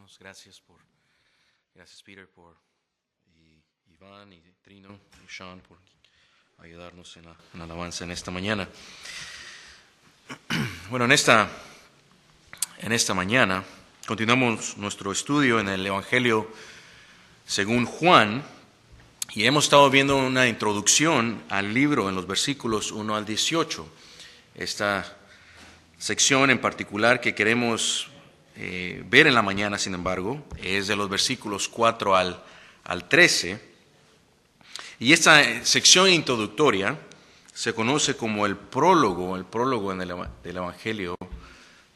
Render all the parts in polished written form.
hermanos. Gracias Peter y Iván y Trino y Sean por ayudarnos en la alabanza en esta mañana. Bueno, en esta mañana continuamos nuestro estudio en el Evangelio según Juan y hemos estado viendo una introducción al libro en los versículos 1 al 18. Esta sección en particular que queremos ver en la mañana, sin embargo, es de los versículos 4 al 13. Y esta sección introductoria se conoce como el prólogo del Evangelio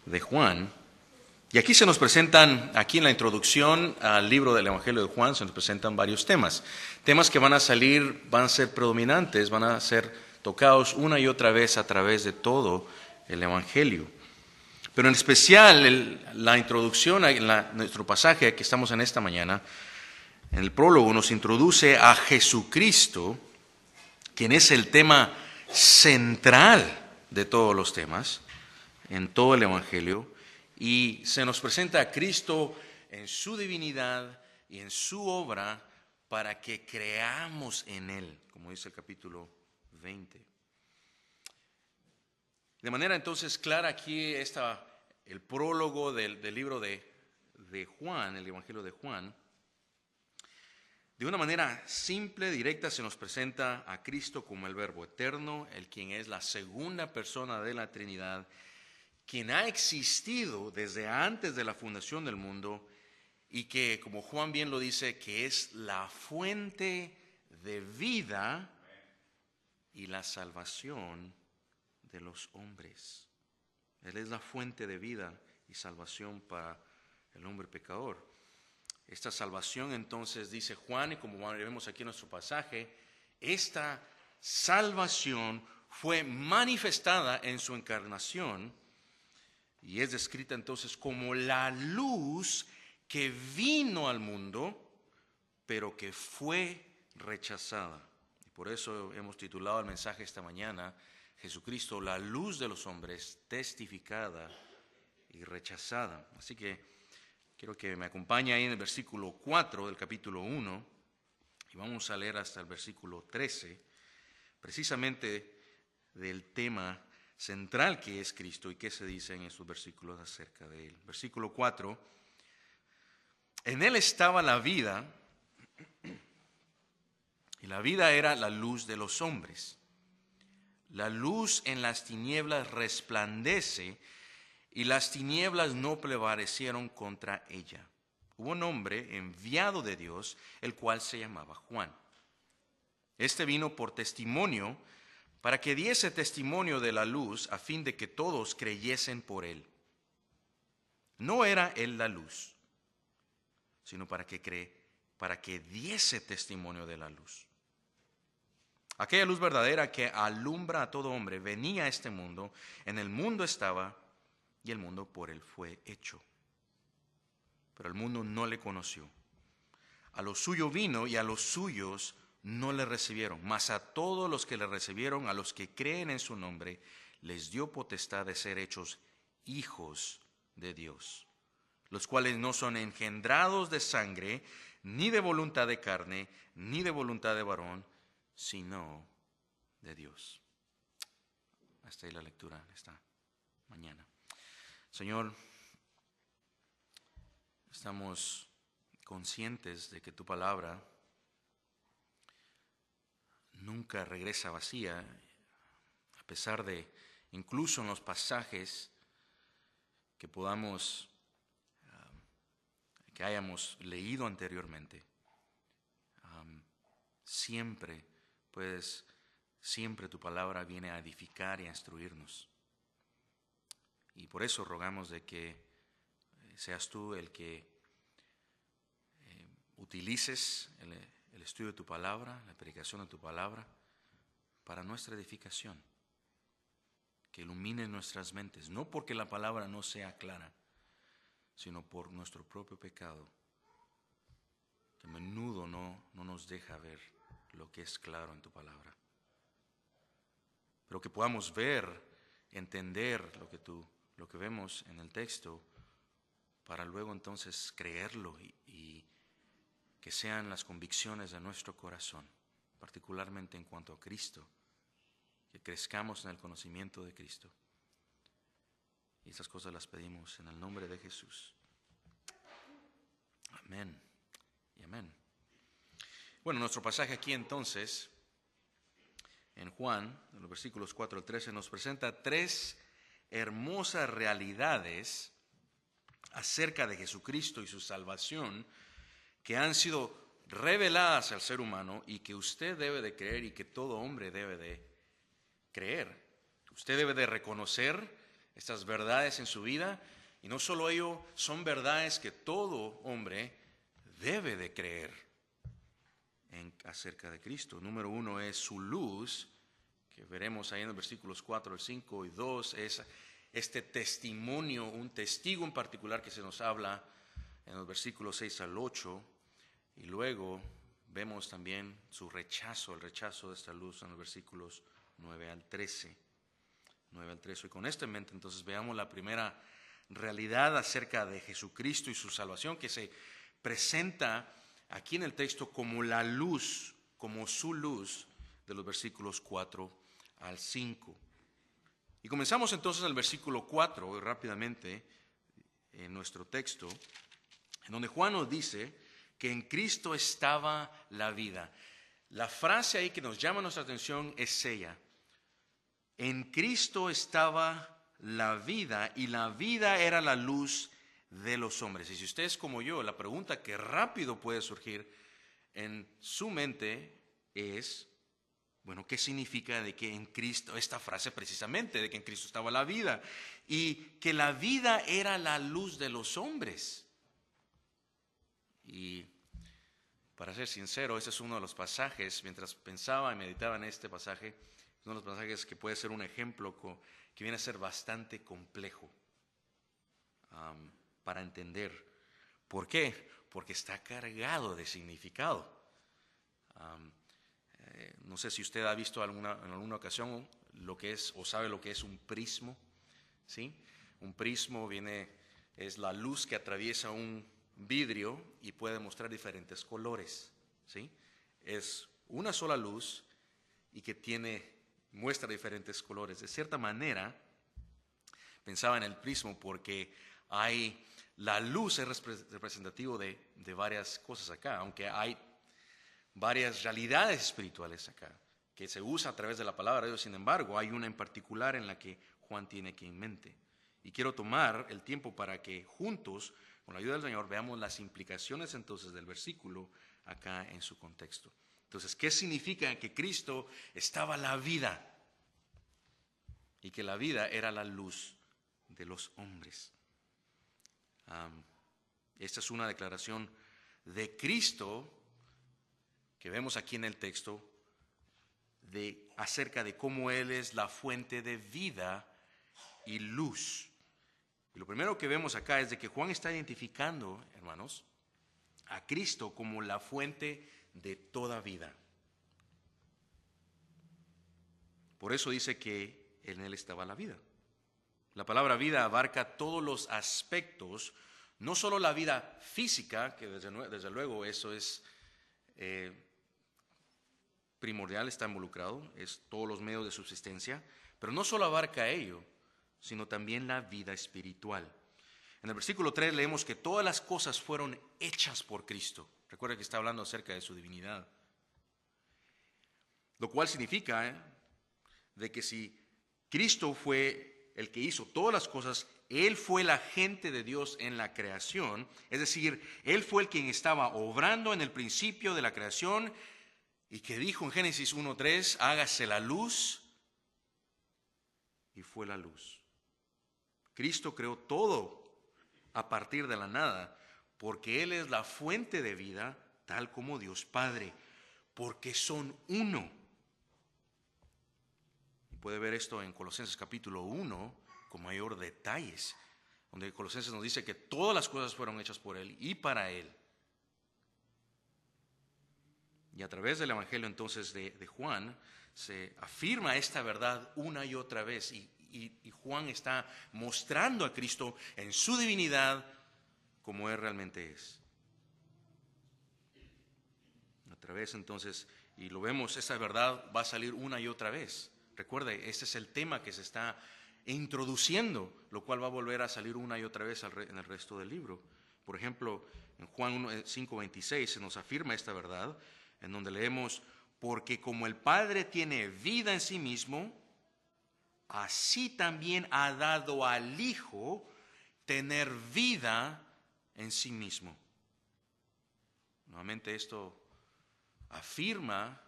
de Juan. Y aquí se nos presentan, aquí en la introducción al libro del Evangelio de Juan, se nos presentan varios temas. Temas que van a ser predominantes, van a ser tocados una y otra vez a través de todo el Evangelio. Pero en especial la introducción a nuestro pasaje que estamos en esta mañana, en el prólogo nos introduce a Jesucristo, quien es el tema central de todos los temas, en todo el Evangelio, y se nos presenta a Cristo en su divinidad y en su obra para que creamos en Él, como dice el capítulo 20. De manera entonces clara aquí está el prólogo del libro de Juan, el Evangelio de Juan. De una manera simple, directa, se nos presenta a Cristo como el Verbo eterno, el quien es la segunda persona de la Trinidad, quien ha existido desde antes de la fundación del mundo y que, como Juan bien lo dice, que es la fuente de vida y la salvación de los hombres. Él es la fuente de vida y salvación para el hombre pecador. Esta salvación entonces, dice Juan, y como vemos aquí en nuestro pasaje, esta salvación fue manifestada en su encarnación y es descrita entonces como la luz que vino al mundo, pero que fue rechazada. Y por eso hemos titulado el mensaje esta mañana, Jesucristo, la luz de los hombres, testificada y rechazada. Así que quiero que me acompañe ahí en el versículo 4 del capítulo 1 y vamos a leer hasta el versículo 13, precisamente del tema central que es Cristo y qué se dice en estos versículos acerca de Él. Versículo 4, en Él estaba la vida y la vida era la luz de los hombres. La luz en las tinieblas resplandece y las tinieblas no prevalecieron contra ella. Hubo un hombre enviado de Dios, el cual se llamaba Juan. Este vino por testimonio para que diese testimonio de la luz a fin de que todos creyesen por él. No era él la luz, sino para que diese testimonio de la luz. Aquella luz verdadera que alumbra a todo hombre venía a este mundo, en el mundo estaba y el mundo por él fue hecho. Pero el mundo no le conoció. A lo suyo vino y a los suyos no le recibieron. Mas a todos los que le recibieron, a los que creen en su nombre, les dio potestad de ser hechos hijos de Dios, los cuales no son engendrados de sangre, ni de voluntad de carne, ni de voluntad de varón, sino de Dios. Hasta ahí la lectura esta mañana. Señor, estamos conscientes de que tu palabra nunca regresa vacía, a pesar de, incluso en los pasajes que que hayamos leído anteriormente, siempre tu palabra viene a edificar y a instruirnos. Y por eso rogamos de que seas tú el que utilices el estudio de tu palabra, la predicación de tu palabra, para nuestra edificación, que ilumine nuestras mentes, no porque la palabra no sea clara, sino por nuestro propio pecado, que a menudo no nos deja ver lo que es claro en tu palabra. Pero que podamos ver, entender lo que vemos en el texto, para luego entonces creerlo y que sean las convicciones de nuestro corazón, particularmente en cuanto a Cristo, que crezcamos en el conocimiento de Cristo. Y esas cosas las pedimos en el nombre de Jesús. Amén y amén. Bueno, nuestro pasaje aquí entonces, en Juan, en los versículos 4 al 13, nos presenta tres hermosas realidades acerca de Jesucristo y su salvación que han sido reveladas al ser humano y que usted debe de creer y que todo hombre debe de creer. Usted debe de reconocer estas verdades en su vida, y no solo ello, son verdades que todo hombre debe de creer acerca de Cristo. Número uno es su luz, que veremos ahí en los versículos 4 al 5, y 2 es este testimonio, un testigo en particular que se nos habla en los versículos 6 al 8, y luego vemos también su rechazo, el rechazo de esta luz en los versículos 9 al 13. Y con esto en mente, entonces veamos la primera realidad acerca de Jesucristo y su salvación, que se presenta aquí en el texto como la luz, como su luz, de los versículos 4 al 5. Y comenzamos entonces en el versículo 4, rápidamente, en nuestro texto, en donde Juan nos dice que en Cristo estaba la vida. La frase ahí que nos llama nuestra atención es ella: en Cristo estaba la vida, y la vida era la luz de los hombres. Y si usted es como yo, la pregunta que rápido puede surgir en su mente es, bueno, ¿qué significa de que en Cristo, esta frase precisamente, de que en Cristo estaba la vida y que la vida era la luz de los hombres? Y para ser sincero, ese es uno de los pasajes, mientras pensaba y meditaba en este pasaje, uno de los pasajes que puede ser un ejemplo que viene a ser bastante complejo para entender. ¿Por qué? Porque está cargado de significado. No sé si usted ha visto en alguna ocasión lo que es, o sabe lo que es un prismo, ¿sí? Un prismo es la luz que atraviesa un vidrio y puede mostrar diferentes colores, ¿sí? Es una sola luz y que muestra diferentes colores. De cierta manera, pensaba en el prismo porque la luz es representativo de varias cosas acá, aunque hay varias realidades espirituales acá que se usa a través de la palabra de Dios. Sin embargo, hay una en particular en la que Juan tiene aquí en mente. Y quiero tomar el tiempo para que juntos, con la ayuda del Señor, veamos las implicaciones entonces del versículo acá en su contexto. Entonces, ¿qué significa que Cristo estaba la vida y que la vida era la luz de los hombres? Esta es una declaración de Cristo que vemos aquí en el texto acerca de cómo Él es la fuente de vida y luz. Y lo primero que vemos acá es de que Juan está identificando, hermanos, a Cristo como la fuente de toda vida. Por eso dice que en Él estaba la vida. La palabra vida abarca todos los aspectos, no solo la vida física, que desde luego eso es primordial, está involucrado, es todos los medios de subsistencia, pero no solo abarca ello, sino también la vida espiritual. En el versículo 3 leemos que todas las cosas fueron hechas por Cristo. Recuerda que está hablando acerca de su divinidad. Lo cual significa de que si Cristo fue el que hizo todas las cosas, Él fue el agente de Dios en la creación, es decir, Él fue el quien estaba obrando en el principio de la creación y que dijo en Génesis 1:3, hágase la luz, y fue la luz. Cristo creó todo a partir de la nada, porque Él es la fuente de vida, tal como Dios Padre, porque son uno. Y puede ver esto en Colosenses capítulo 1 con mayor detalles, donde Colosenses nos dice que todas las cosas fueron hechas por Él y para Él. Y a través del Evangelio entonces de Juan se afirma esta verdad una y otra vez, y Juan está mostrando a Cristo en su divinidad como Él realmente es. Otra vez entonces, y lo vemos, esa verdad va a salir una y otra vez. Recuerde, ese es el tema que se está introduciendo, lo cual va a volver a salir una y otra vez en el resto del libro. Por ejemplo, en Juan 5:26 se nos afirma esta verdad, en donde leemos: porque como el Padre tiene vida en sí mismo, así también ha dado al Hijo tener vida en sí mismo. Nuevamente esto afirma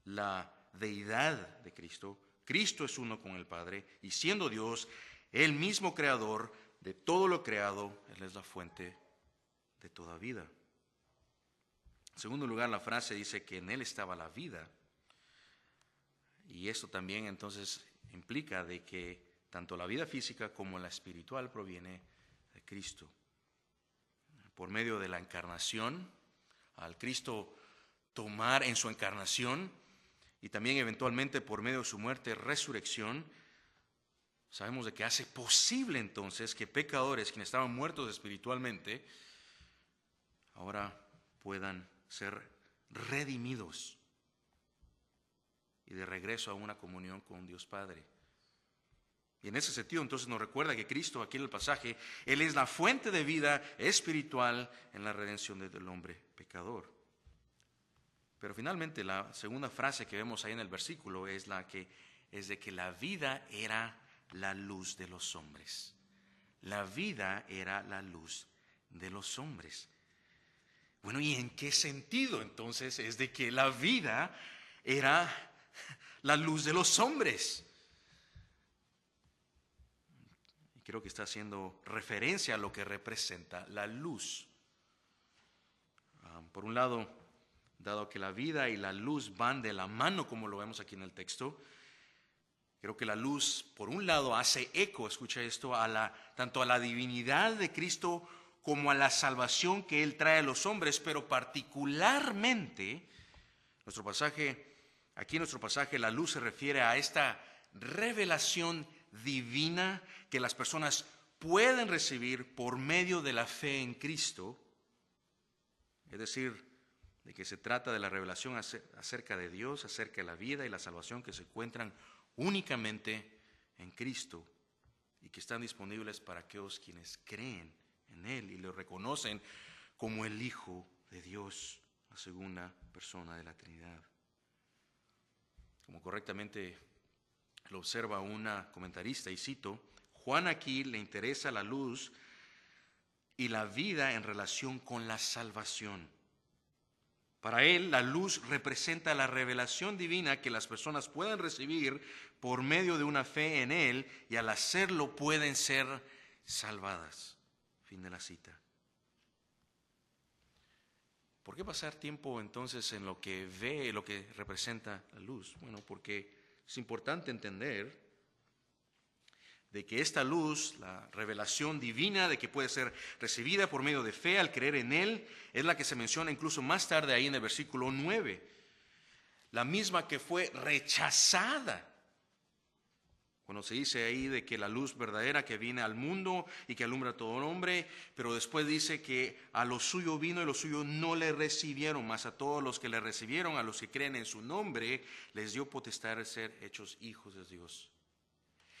la deidad de Cristo. Cristo es uno con el Padre, y siendo Dios, el mismo creador de todo lo creado, Él es la fuente de toda vida. En segundo lugar, la frase dice que en Él estaba la vida. Y esto también entonces implica de que tanto la vida física como la espiritual proviene de Cristo. Por medio de la encarnación, al Cristo tomar en su encarnación, y también eventualmente por medio de su muerte y resurrección, sabemos de que hace posible entonces que pecadores, quienes estaban muertos espiritualmente, ahora puedan ser redimidos y de regreso a una comunión con Dios Padre. Y en ese sentido entonces nos recuerda que Cristo, aquí en el pasaje, Él es la fuente de vida espiritual en la redención del hombre pecador. Pero finalmente la segunda frase que vemos ahí en el versículo es de que la vida era la luz de los hombres. La vida era la luz de los hombres. Bueno, ¿y en qué sentido entonces es de que la vida era la luz de los hombres? Y creo que está haciendo referencia a lo que representa la luz. Por un lado, dado que la vida y la luz van de la mano, como lo vemos aquí en el texto, creo que la luz, por un lado, hace eco, escucha esto, tanto a la divinidad de Cristo como a la salvación que Él trae a los hombres, pero particularmente, aquí en nuestro pasaje, la luz se refiere a esta revelación divina que las personas pueden recibir por medio de la fe en Cristo, es decir, de que se trata de la revelación acerca de Dios, acerca de la vida y la salvación que se encuentran únicamente en Cristo y que están disponibles para aquellos quienes creen en Él y lo reconocen como el Hijo de Dios, la segunda persona de la Trinidad. Como correctamente lo observa una comentarista, y cito: Juan aquí le interesa la luz y la vida en relación con la salvación. Para él, la luz representa la revelación divina que las personas pueden recibir por medio de una fe en Él, y al hacerlo pueden ser salvadas. Fin de la cita. ¿Por qué pasar tiempo entonces en lo que ve, lo que representa la luz? Bueno, porque es importante entender de que esta luz, la revelación divina de que puede ser recibida por medio de fe al creer en Él, es la que se menciona incluso más tarde ahí en el versículo 9. La misma que fue rechazada. Cuando se dice ahí de que la luz verdadera que viene al mundo y que alumbra a todo hombre, pero después dice que a lo suyo vino y los suyos no le recibieron, mas a todos los que le recibieron, a los que creen en su nombre, les dio potestad de ser hechos hijos de Dios.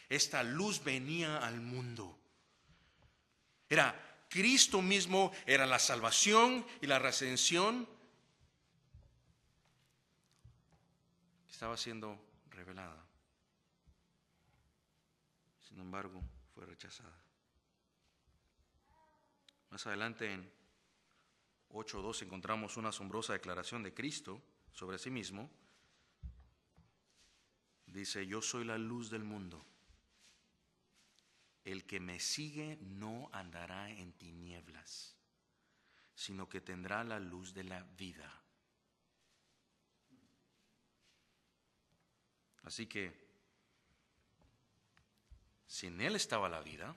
Esta luz venía al mundo. Era Cristo mismo, era la salvación y la redención que estaba siendo revelada. Sin embargo, fue rechazada. Más adelante en 8:2 encontramos una asombrosa declaración de Cristo sobre sí mismo. Dice: yo soy la luz del mundo. El que me sigue no andará en tinieblas, sino que tendrá la luz de la vida. Así que, si en Él estaba la vida,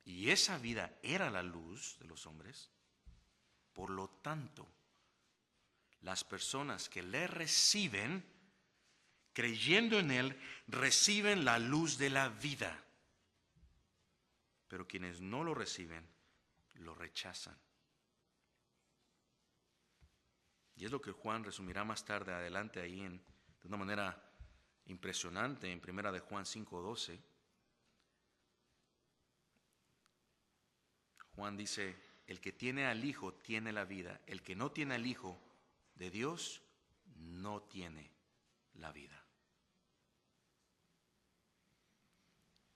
y esa vida era la luz de los hombres, por lo tanto, las personas que le reciben, creyendo en Él, reciben la luz de la vida. Pero quienes no lo reciben, lo rechazan. Y es lo que Juan resumirá más tarde adelante ahí de una manera impresionante en 1 de Juan 5:12. Juan dice, el que tiene al Hijo tiene la vida, el que no tiene al Hijo de Dios no tiene la vida.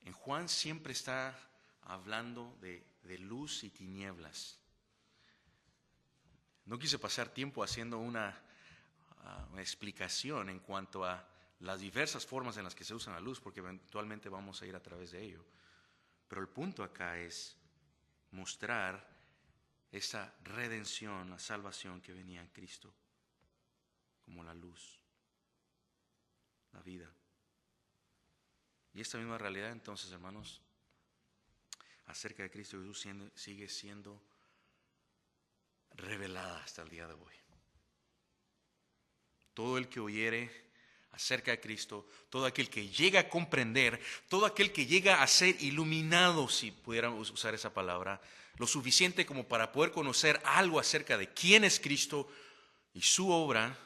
En Juan siempre está hablando de luz y tinieblas. No quise pasar tiempo haciendo una explicación en cuanto a las diversas formas en las que se usa la luz, porque eventualmente vamos a ir a través de ello. Pero el punto acá es mostrar esa redención, la salvación que venía en Cristo, como la luz, la vida. Y esta misma realidad, entonces, hermanos, acerca de Cristo Jesús sigue siendo revelada hasta el día de hoy. Todo el que oyere acerca de Cristo, todo aquel que llega a comprender, todo aquel que llega a ser iluminado, si pudiéramos usar esa palabra, lo suficiente como para poder conocer algo acerca de quién es Cristo y su obra.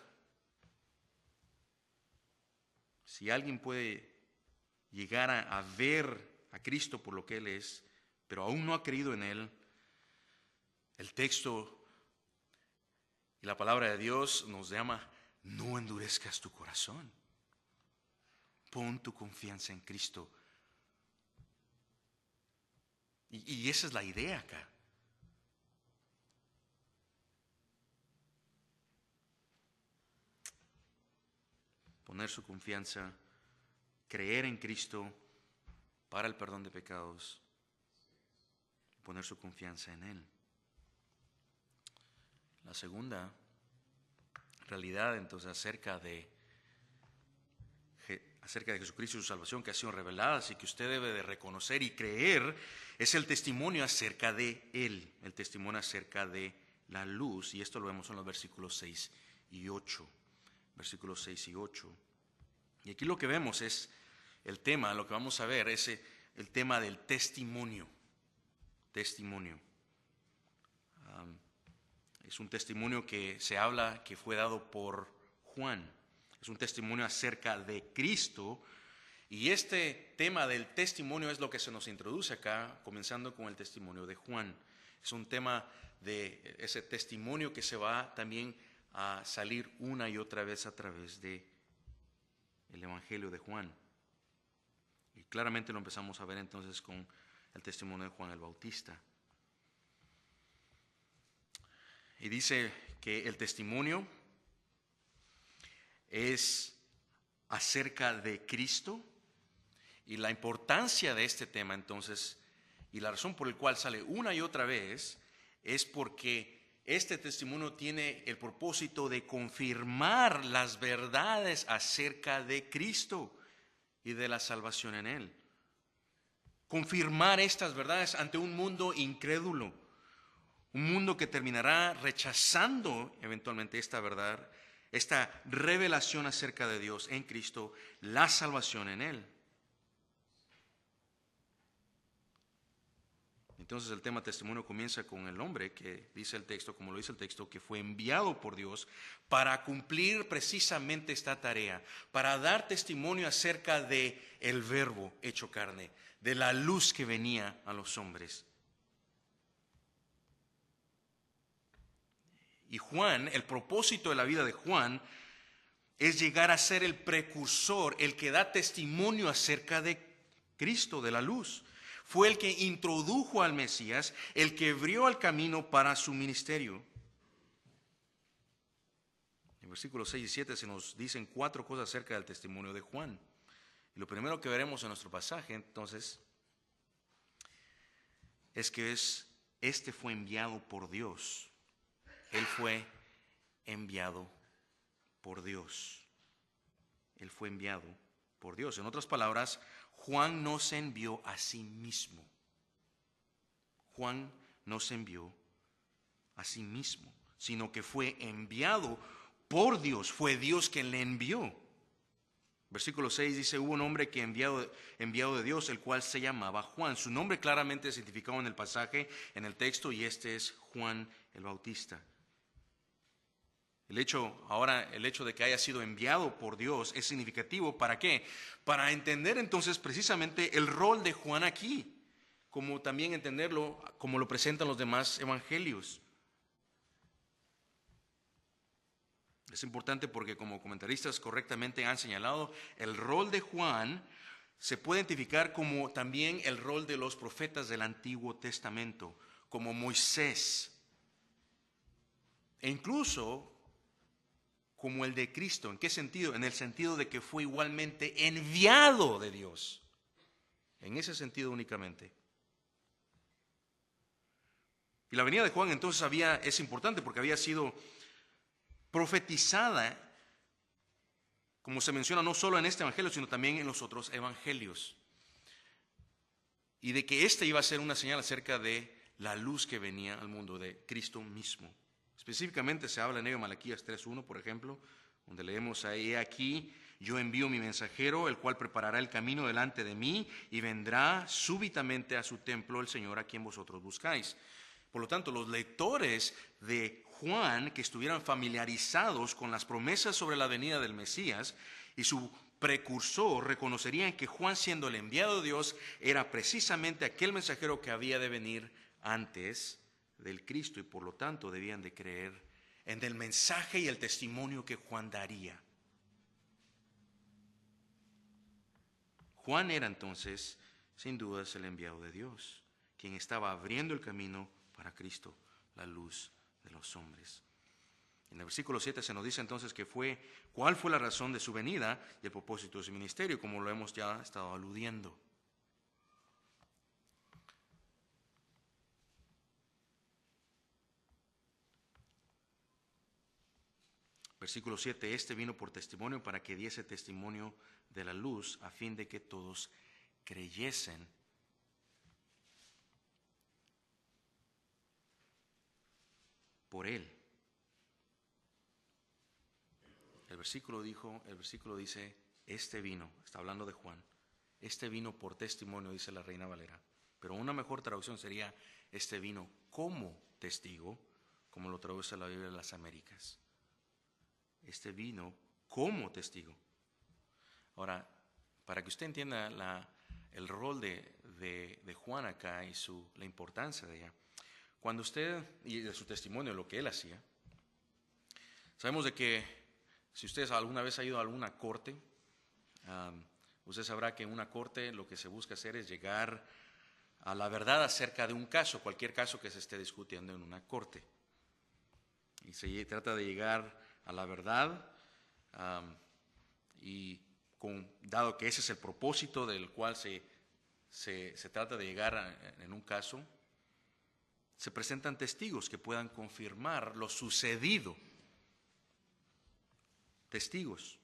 Si alguien puede llegar a ver a Cristo por lo que Él es, pero aún no ha creído en Él, el texto y la palabra de Dios nos llama: no endurezcas tu corazón. Pon tu confianza en Cristo. Y esa es la idea acá. Poner su confianza, creer en Cristo para el perdón de pecados, poner su confianza en Él. La segunda realidad, entonces, acerca de Jesucristo y su salvación que ha sido revelada, así que usted debe de reconocer y creer, es el testimonio acerca de Él, el testimonio acerca de la luz, y esto lo vemos en los versículos 6 y 8. Versículos 6 y 8. Y aquí lo que vemos es el tema, lo que vamos a ver es el tema del testimonio. Testimonio. Es un testimonio que se habla que fue dado por Juan. Es un testimonio acerca de Cristo. Y este tema del testimonio es lo que se nos introduce acá, comenzando con el testimonio de Juan. Es un tema de ese testimonio que se va también a salir una y otra vez a través de el Evangelio de Juan. Y claramente lo empezamos a ver entonces con el testimonio de Juan el Bautista. Y dice que el testimonio es acerca de Cristo, y la importancia de este tema entonces, y la razón por la cual sale una y otra vez, es porque este testimonio tiene el propósito de confirmar las verdades acerca de Cristo y de la salvación en Él. Confirmar estas verdades ante un mundo incrédulo, un mundo que terminará rechazando eventualmente esta verdad, esta revelación acerca de Dios en Cristo, la salvación en Él. Entonces el tema testimonio comienza con el hombre que dice el texto, como lo dice el texto, que fue enviado por Dios para cumplir precisamente esta tarea, para dar testimonio acerca de el Verbo hecho carne, de la luz que venía a los hombres. Y Juan, el propósito de la vida de Juan es llegar a ser el precursor, el que da testimonio acerca de Cristo, de la luz. Fue el que introdujo al Mesías, el que abrió el camino para su ministerio. En versículos 6 y 7 se nos dicen 4 cosas acerca del testimonio de Juan. Y lo primero que veremos en nuestro pasaje, entonces, es que este fue enviado por Dios. Él fue enviado por Dios. Él fue enviado por Dios. En otras palabras, Juan no se envió a sí mismo. Juan no se envió a sí mismo, sino que fue enviado por Dios. Fue Dios quien le envió. Versículo 6 dice, hubo un hombre que enviado de Dios, el cual se llamaba Juan. Su nombre claramente es identificado en el pasaje, en el texto, y este es Juan el Bautista. El hecho de que haya sido enviado por Dios es significativo. ¿Para qué? Para entender entonces precisamente el rol de Juan aquí, como también entenderlo como lo presentan los demás evangelios. Es importante porque, como comentaristas correctamente han señalado, el rol de Juan se puede identificar como también el rol de los profetas del Antiguo Testamento, como Moisés, e incluso como el de Cristo. ¿En qué sentido? En el sentido de que fue igualmente enviado de Dios. En ese sentido únicamente. Y la venida de Juan entonces es importante porque había sido profetizada, como se menciona no solo en este evangelio, sino también en los otros evangelios. Y de que este iba a ser una señal acerca de la luz que venía al mundo, de Cristo mismo. Específicamente se habla en ello Malaquías 3:1, por ejemplo, donde leemos ahí: aquí yo envío mi mensajero, el cual preparará el camino delante de mí, y vendrá súbitamente a su templo el Señor a quien vosotros buscáis. Por lo tanto, los lectores de Juan, que estuvieran familiarizados con las promesas sobre la venida del Mesías y su precursor, reconocerían que Juan, siendo el enviado de Dios, era precisamente aquel mensajero que había de venir antes del Cristo, y por lo tanto debían de creer en el mensaje y el testimonio que Juan daría. Juan era entonces, sin dudas, el enviado de Dios, quien estaba abriendo el camino para Cristo, la luz de los hombres. En el versículo 7 se nos dice entonces cuál fue la razón de su venida y el propósito de su ministerio, como lo hemos ya estado aludiendo. Versículo 7, este vino por testimonio para que diese testimonio de la luz, a fin de que todos creyesen por él. El versículo dice, este vino, está hablando de Juan, este vino por testimonio, dice la Reina Valera, pero una mejor traducción sería, este vino como testigo, como lo traduce la Biblia de las Américas. Este vino como testigo. Ahora, para que usted entienda el rol de Juan acá y la importancia de ella, cuando usted, y de su testimonio, lo que él hacía, sabemos de que si usted alguna vez ha ido a alguna corte, usted sabrá que en una corte lo que se busca hacer es llegar a la verdad acerca de un caso, cualquier caso que se esté discutiendo en una corte. Y se trata de llegar a la verdad, y dado que ese es el propósito del cual se trata de llegar en un caso, se presentan testigos que puedan confirmar lo sucedido. Testigos.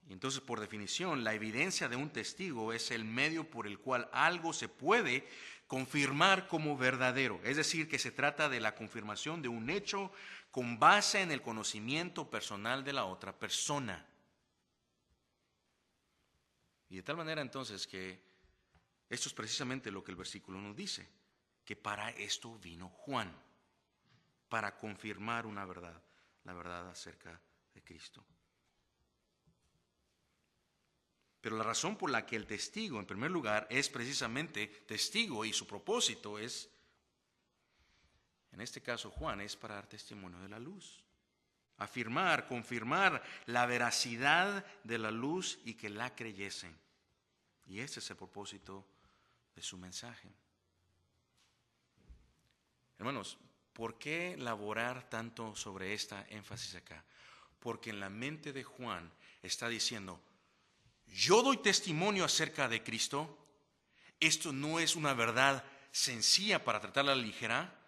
Y entonces, por definición, la evidencia de un testigo es el medio por el cual algo se puede confirmar como verdadero. Es decir, que se trata de la confirmación de un hecho con base en el conocimiento personal de la otra persona. Y de tal manera entonces que esto es precisamente lo que el versículo nos dice, que para esto vino Juan, para confirmar una verdad, la verdad acerca de Cristo. Pero la razón por la que el testigo, en primer lugar, es precisamente testigo, y su propósito es, en este caso Juan, es para dar testimonio de la luz. Afirmar, confirmar la veracidad de la luz y que la creyesen. Y ese es el propósito de su mensaje. Hermanos, ¿por qué elaborar tanto sobre esta énfasis acá? Porque en la mente de Juan está diciendo, yo doy testimonio acerca de Cristo, esto no es una verdad sencilla para tratarla a la ligera,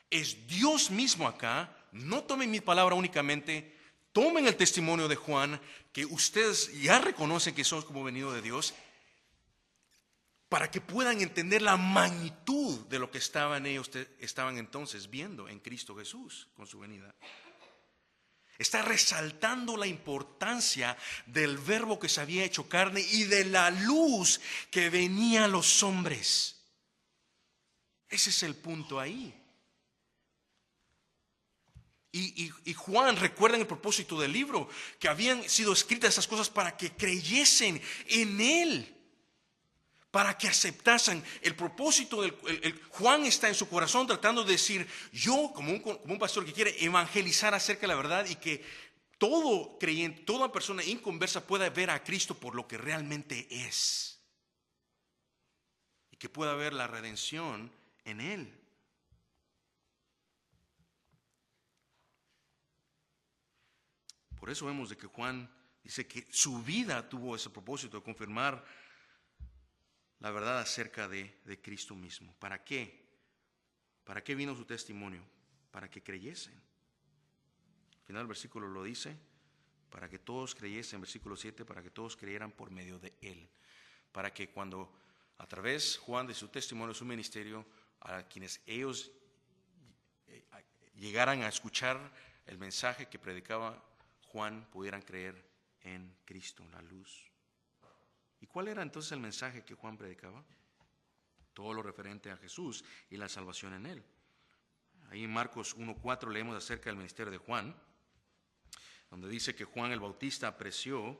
es Dios mismo acá, no tomen mi palabra únicamente, tomen el testimonio de Juan, que ustedes ya reconocen que son como venido de Dios, para que puedan entender la magnitud de lo que estaban entonces viendo en Cristo Jesús con su venida. Está resaltando la importancia del Verbo que se había hecho carne y de la luz que venía a los hombres. Ese es el punto ahí. Y Juan, recuerden el propósito del libro, que habían sido escritas esas cosas para que creyesen en Él, para que aceptasen. El propósito Juan está en su corazón tratando de decir, yo como un pastor que quiere evangelizar acerca de la verdad y que todo creyente, toda persona inconversa pueda ver a Cristo por lo que realmente es. Y que pueda ver la redención en Él. Por eso vemos de que Juan dice que su vida tuvo ese propósito de confirmar la verdad acerca de Cristo mismo. ¿Para qué? ¿Para qué vino su testimonio? Para que creyesen. Al final del versículo lo dice, para que todos creyesen, versículo 7, para que todos creyeran por medio de Él. Para que cuando a través, Juan, de su testimonio, su ministerio, a quienes ellos llegaran a escuchar el mensaje que predicaba Juan, pudieran creer en Cristo, la luz. ¿Y cuál era entonces el mensaje que Juan predicaba? Todo lo referente a Jesús y la salvación en Él. Ahí en Marcos 1:4 leemos acerca del ministerio de Juan, donde dice que Juan el Bautista apareció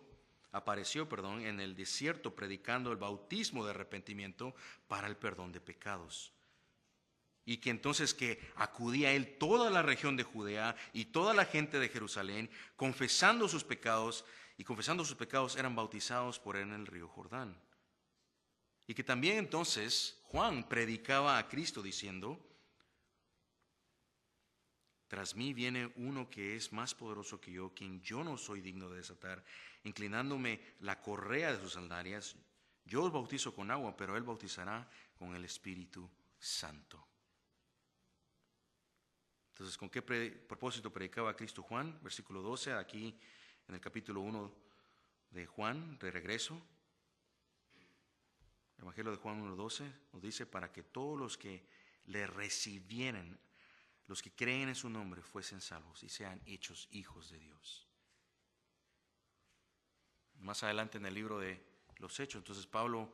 en el desierto predicando el bautismo de arrepentimiento para el perdón de pecados. Y que entonces que acudía a él toda la región de Judea y toda la gente de Jerusalén, confesando sus pecados eran bautizados por él en el río Jordán. Y que también entonces Juan predicaba a Cristo diciendo, tras mí viene uno que es más poderoso que yo, quien yo no soy digno de desatar, inclinándome la correa de sus sandalias. Yo os bautizo con agua, pero él bautizará con el Espíritu Santo. Entonces, ¿con qué propósito predicaba Cristo Juan? Versículo 12, aquí en el capítulo 1 de Juan, de regreso. El Evangelio de Juan 1:12 nos dice, para que todos los que le recibieran, los que creen en su nombre, fuesen salvos y sean hechos hijos de Dios. Más adelante en el libro de los Hechos, entonces Pablo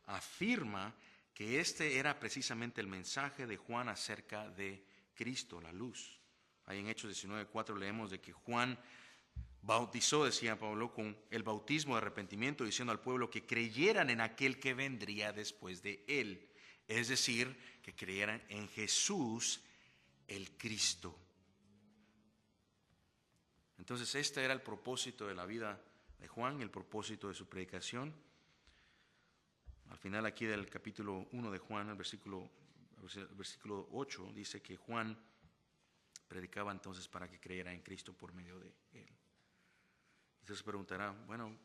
afirma que este era precisamente el mensaje de Juan acerca de Cristo, la luz. Ahí en Hechos 19:4 leemos de que Juan bautizó, decía Pablo, con el bautismo de arrepentimiento, diciendo al pueblo que creyeran en aquel que vendría después de él. Es decir, que creyeran en Jesús, el Cristo. Entonces este era el propósito de la vida de Juan, el propósito de su predicación. Al final aquí del capítulo 1 de Juan, el versículo 8, dice que Juan predicaba entonces para que creyera en Cristo por medio de él. Entonces se preguntará, bueno,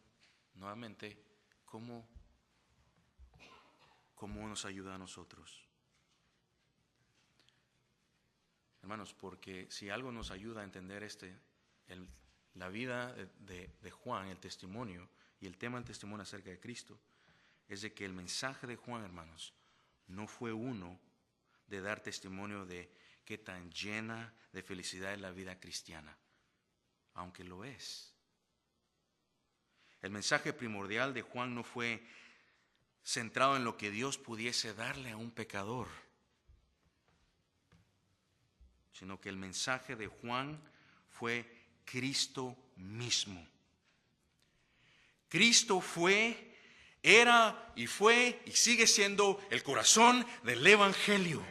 nuevamente, ¿cómo nos ayuda a nosotros? Hermanos, porque si algo nos ayuda a entender la vida de Juan, el testimonio y el tema del testimonio acerca de Cristo, es de que el mensaje de Juan, hermanos, no fue uno de dar testimonio de qué tan llena de felicidad es la vida cristiana, aunque lo es. El mensaje primordial de Juan no fue centrado en lo que Dios pudiese darle a un pecador, sino que el mensaje de Juan fue Cristo mismo. Cristo era y fue y sigue siendo el corazón del Evangelio.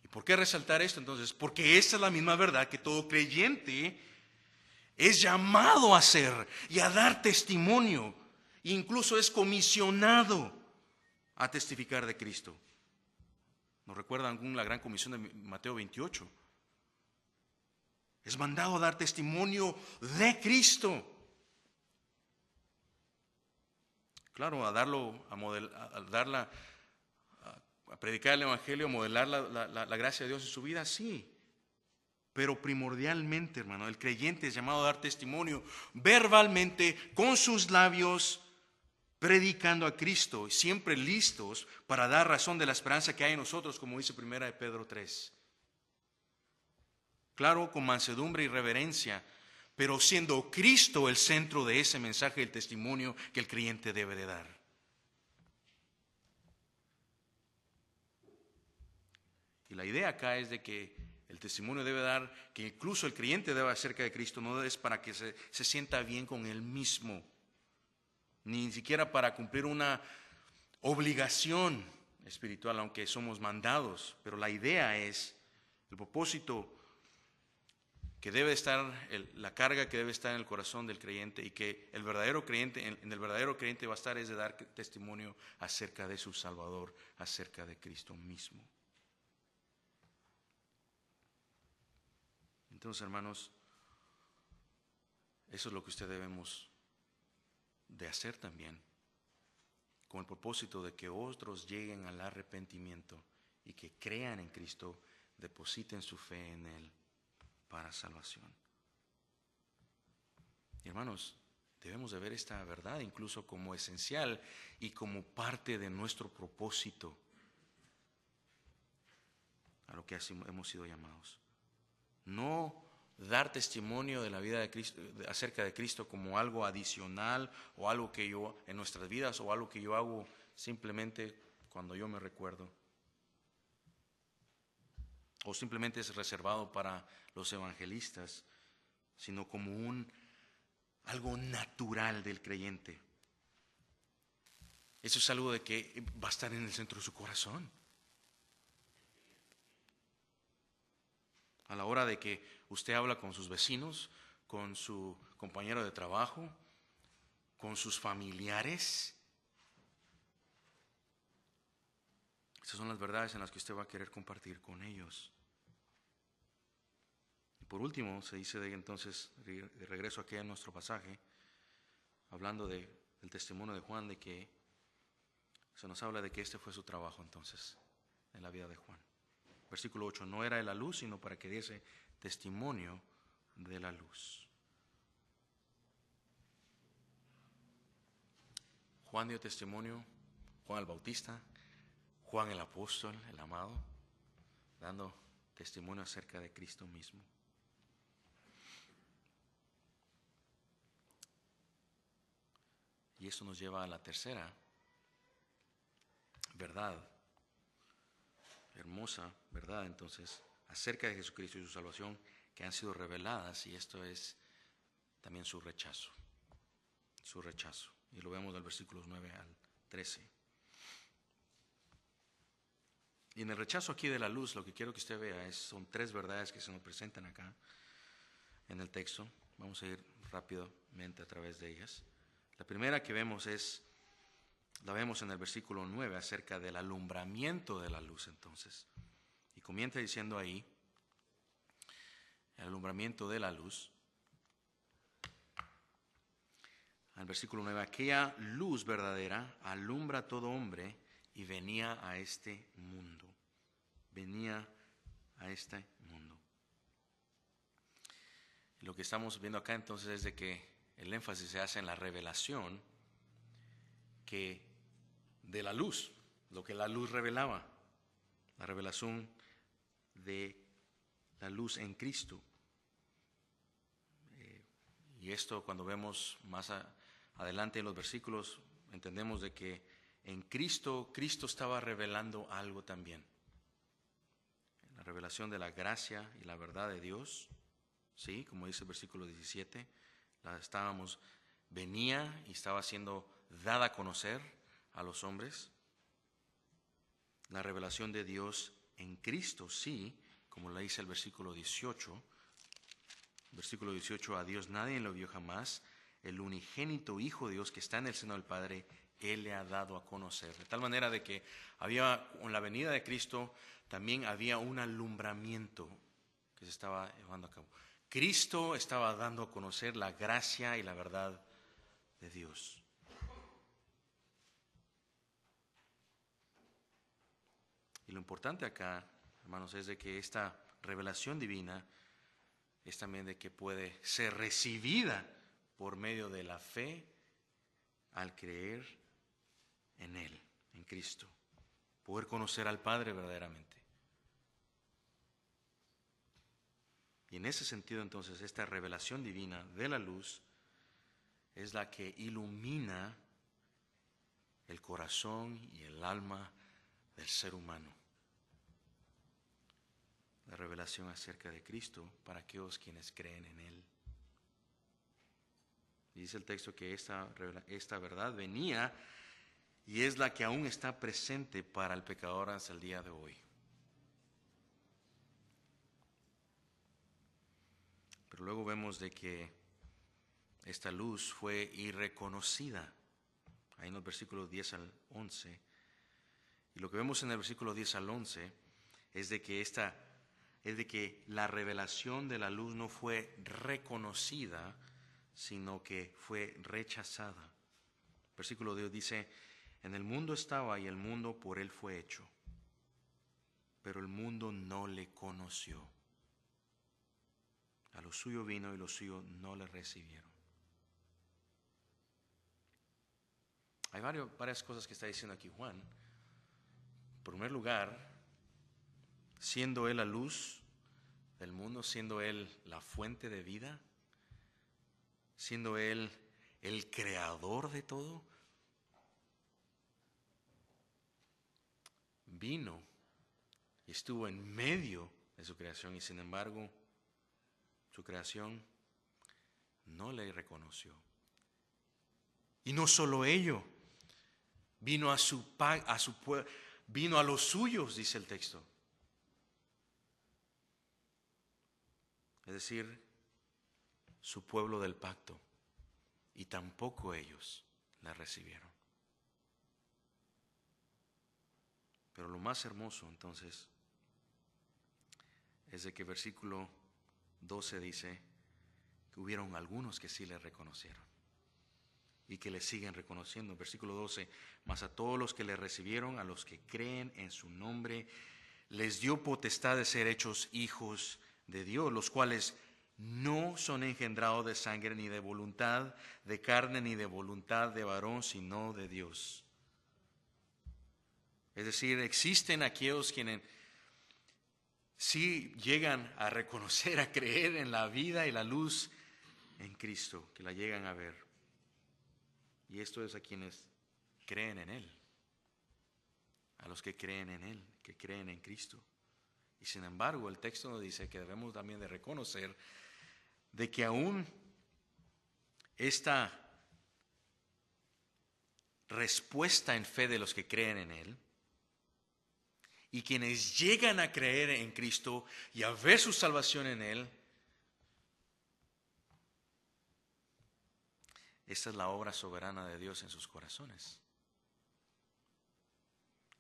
¿Y por qué resaltar esto entonces? Porque esa es la misma verdad que todo creyente es llamado a hacer y a dar testimonio. Incluso es comisionado a testificar de Cristo. ¿Nos recuerdan la gran comisión de Mateo 28? Es mandado a dar testimonio de Cristo. Claro, a predicar el Evangelio, a modelar la gracia de Dios en su vida, sí. Pero primordialmente, hermano, el creyente es llamado a dar testimonio verbalmente, con sus labios, predicando a Cristo, siempre listos para dar razón de la esperanza que hay en nosotros, como dice 1 de Pedro 3. Claro, con mansedumbre y reverencia, pero siendo Cristo el centro de ese mensaje, el testimonio que el creyente debe de dar. Y la idea acá es de que el testimonio debe dar, que incluso el creyente debe acerca de Cristo, no es para que se sienta bien con él mismo, ni siquiera para cumplir una obligación espiritual, aunque somos mandados, pero la idea es, el propósito que debe estar, la carga que debe estar en el corazón del creyente y que el verdadero creyente, en el verdadero creyente va a estar es de dar testimonio acerca de su Salvador, acerca de Cristo mismo. Entonces, hermanos, eso es lo que usted debemos de hacer también, con el propósito de que otros lleguen al arrepentimiento y que crean en Cristo, depositen su fe en Él para salvación. Y hermanos, debemos de ver esta verdad incluso como esencial y como parte de nuestro propósito a lo que hemos sido llamados. No dar testimonio de la vida de Cristo, acerca de Cristo, como algo adicional o algo que yo en nuestras vidas o algo que yo hago simplemente cuando yo me recuerdo, o simplemente es reservado para los evangelistas, sino como algo natural del creyente. Eso es algo de que va a estar en el centro de su corazón. A la hora de que usted habla con sus vecinos, con su compañero de trabajo, con sus familiares, esas son las verdades en las que usted va a querer compartir con ellos. Y por último, se dice entonces, de regreso aquí a nuestro pasaje, hablando del testimonio de Juan, de que se nos habla de que este fue su trabajo entonces en la vida de Juan. Versículo 8, no era de la luz, sino para que diese testimonio de la luz. Juan dio testimonio, Juan el Bautista, Juan el apóstol, el amado, dando testimonio acerca de Cristo mismo. Y esto nos lleva a la tercera verdad, hermosa verdad entonces, acerca de Jesucristo y su salvación, que han sido reveladas, y esto es también su rechazo. Su rechazo. Y lo vemos del versículos 9 al 13. Y en el rechazo aquí de la luz, lo que quiero que usted vea son tres verdades que se nos presentan acá en el texto. Vamos a ir rápidamente a través de ellas. La primera que vemos la vemos en el versículo 9 acerca del alumbramiento de la luz entonces. Y comienza diciendo ahí, el alumbramiento de la luz. Al versículo 9, aquella luz verdadera alumbra a todo hombre y venía a este mundo. Venía a este mundo. Lo que estamos viendo acá entonces es de que el énfasis se hace en la revelación de la luz, lo que la luz revelaba, la revelación de la luz en Cristo. Y esto cuando vemos más adelante en los versículos, entendemos de que en Cristo estaba revelando algo también. La revelación de la gracia y la verdad de Dios, sí, como dice el versículo 17, venía y estaba siendo dada a conocer a los hombres. La revelación de Dios en Cristo, sí, como lo dice el versículo 18. Versículo 18, a Dios nadie lo vio jamás, el unigénito Hijo de Dios que está en el seno del Padre, Él le ha dado a conocer. De tal manera de que con la venida de Cristo también había un alumbramiento que se estaba llevando a cabo. Cristo estaba dando a conocer la gracia y la verdad de Dios. Y lo importante acá, hermanos, es de que esta revelación divina es también de que puede ser recibida por medio de la fe al creer en Cristo, poder conocer al Padre verdaderamente. Y en ese sentido, entonces, esta revelación divina de la luz es la que ilumina el corazón y el alma del ser humano. La revelación acerca de Cristo para aquellos quienes creen en Él. Dice el texto que esta verdad venía y es la que aún está presente para el pecador hasta el día de hoy. Pero luego vemos de que esta luz fue irreconocida. Ahí en los versículos 10 al 11. Y lo que vemos en el versículo 10 al 11 es de que la revelación de la luz no fue reconocida, sino que fue rechazada. Versículo 10 dice: en el mundo estaba y el mundo por él fue hecho, pero el mundo no le conoció. A lo suyo vino y los suyos no le recibieron. Hay varias cosas que está diciendo aquí Juan. En primer lugar, siendo Él la luz del mundo, siendo Él la fuente de vida, siendo Él el creador de todo, vino y estuvo en medio de su creación y sin embargo su creación no le reconoció. Y no solo ello, vino a su pueblo, vino a los suyos, dice el texto. Es decir, su pueblo del pacto, y tampoco ellos la recibieron. Pero lo más hermoso entonces es de que versículo 12 dice que hubieron algunos que sí le reconocieron y que le siguen reconociendo. Versículo 12: mas a todos los que le recibieron, a los que creen en su nombre, les dio potestad de ser hechos hijos de Dios, los cuales no son engendrados de sangre, ni de voluntad de carne, ni de voluntad de varón, sino de Dios. Es decir, existen aquellos quienes sí llegan a reconocer, a creer en la vida y la luz en Cristo, que la llegan a ver. Y esto es a quienes creen en Él, a los que creen en Él, que creen en Cristo. Y sin embargo, el texto nos dice que debemos también de reconocer de que aún esta respuesta en fe de los que creen en Él y quienes llegan a creer en Cristo y a ver su salvación en Él, esta es la obra soberana de Dios en sus corazones.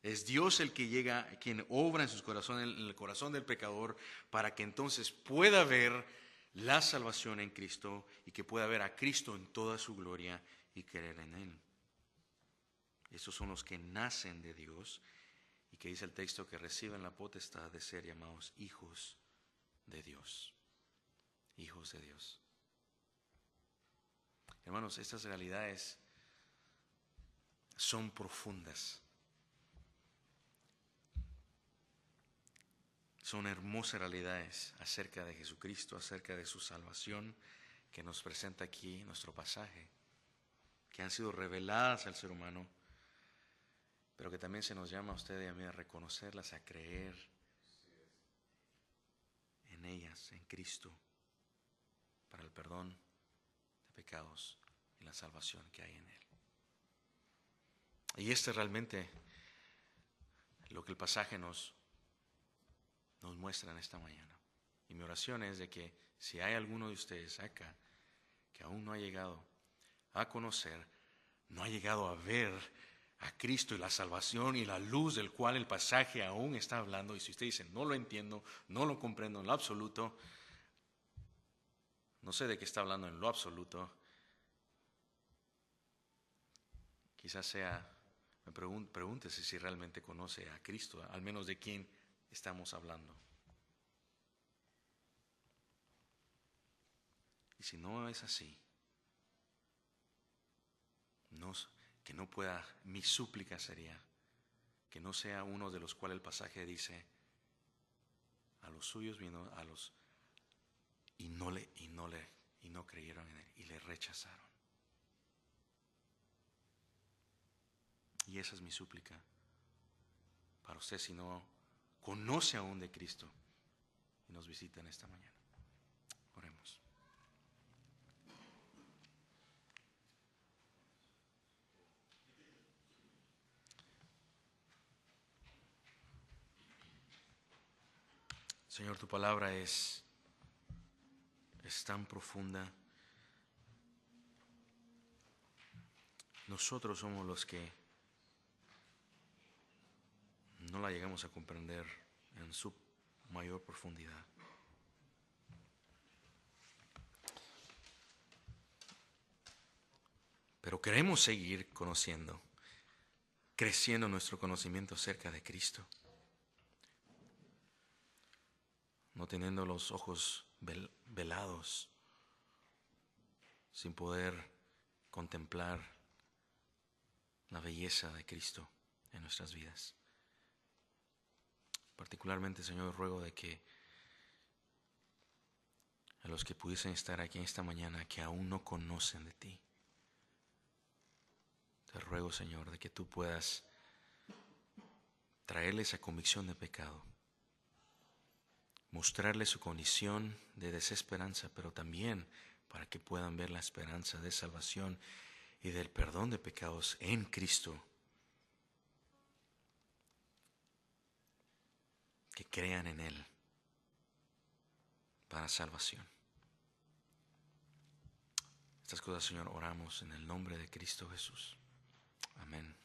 Es Dios el que llega, quien obra en sus corazones, en el corazón del pecador, para que entonces pueda ver la salvación en Cristo y que pueda ver a Cristo en toda su gloria y creer en Él. Estos son los que nacen de Dios y que dice el texto que reciben la potestad de ser llamados hijos de Dios. Hijos de Dios. Hermanos, estas realidades son profundas. Son hermosas realidades acerca de Jesucristo, acerca de su salvación que nos presenta aquí nuestro pasaje, que han sido reveladas al ser humano, pero que también se nos llama a usted y a mí a reconocerlas, a creer en ellas, en Cristo, para el perdón de pecados y la salvación que hay en Él. Y este es realmente lo que el pasaje nos muestra en esta mañana. Y mi oración es de que si hay alguno de ustedes acá que aún no ha llegado a conocer, no ha llegado a ver a Cristo y la salvación y la luz del cual el pasaje aún está hablando, y si usted dice no lo entiendo, no lo comprendo en lo absoluto, no sé de qué está hablando en lo absoluto, quizás sea, pregúntese si realmente conoce a Cristo, al menos de quién estamos hablando. Y si no es así, que no pueda, mi súplica sería que no sea uno de los cuales el pasaje dice, a los suyos vino, y no creyeron en él, y le rechazaron. Y esa es mi súplica para usted, si no conoce aún de Cristo y nos visita en esta mañana. Oremos. Señor, tu palabra es tan profunda. Nosotros somos los que no la llegamos a comprender en su mayor profundidad. Pero queremos seguir conociendo, creciendo nuestro conocimiento acerca de Cristo, no teniendo los ojos velados, sin poder contemplar la belleza de Cristo en nuestras vidas. Particularmente, Señor, ruego de que a los que pudiesen estar aquí en esta mañana, que aún no conocen de ti, te ruego, Señor, de que tú puedas traerles esa convicción de pecado, mostrarles su condición de desesperanza, pero también para que puedan ver la esperanza de salvación y del perdón de pecados en Cristo. Que crean en Él para salvación. Estas cosas, Señor, oramos en el nombre de Cristo Jesús. Amén.